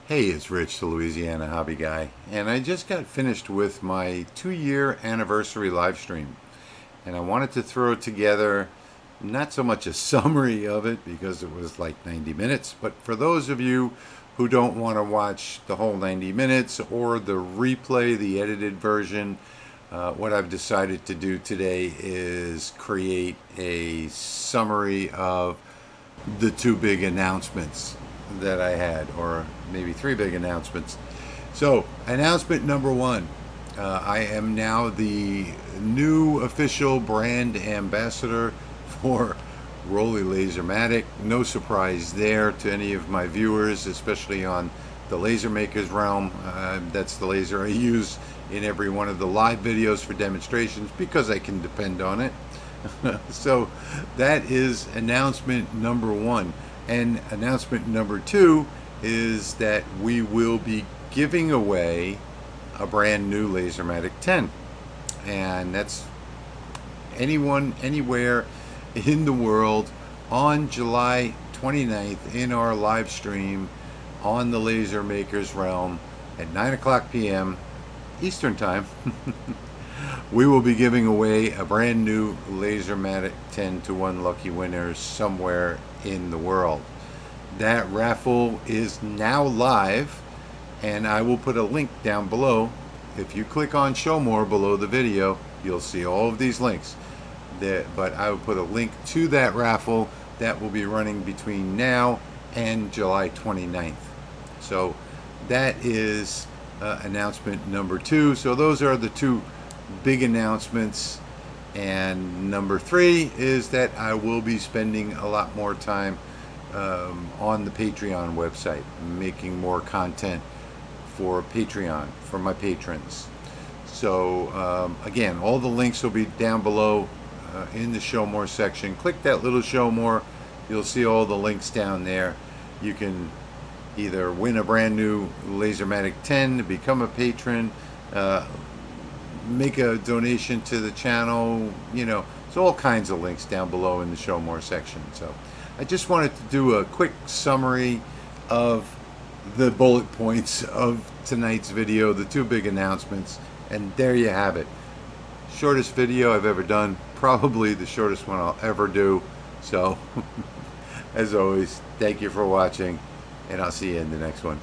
Hey, it's Rich, the Louisiana Hobby Guy, and I just got finished with my 2-year anniversary live stream. And I wanted to throw together not so much a summary of it because it was like 90 minutes, but for those of you who don't want to watch the whole 90 minutes or the replay, the edited version, what I've decided to do today is create a summary of the two big announcements that I had, or maybe three big announcements. So, announcement number one, I am now the new official brand ambassador for Roly LaserMATIC. No surprise there to any of my viewers, especially on the laser maker's realm. That's the laser I use in every one of the live videos for demonstrations because I can depend on it. So that is announcement number one. And announcement number two is that we will be giving away a brand new LaserMATIC 10. And that's anyone, anywhere in the world on July 29th in our live stream on the Laser Maker's Realm at 9 o'clock p.m. Eastern Time. We will be giving away a brand new LaserMATIC 10 to one lucky winner somewhere in the world. That raffle is now live, and I will put a link down below. If you click on show more below the video, you'll see all of these links. But I will put a link to that raffle that will be running between now and July 29th. So that is announcement number two. So those are the two big announcements. And number three is that I will be spending a lot more time on the Patreon website, making more content for Patreon, for my patrons. So again, all the links will be down below in the show more section. Click that little show more, you'll see all the links down there. You can either win a brand new LaserMATIC 10, become a patron, make a donation to the channel, you know, there's all kinds of links down below in the show more section. So I just wanted to do a quick summary of the bullet points of tonight's video, the two big announcements, and there you have it. Shortest video I've ever done, probably the shortest one I'll ever do. So as always, thank you for watching, and I'll see you in the next one.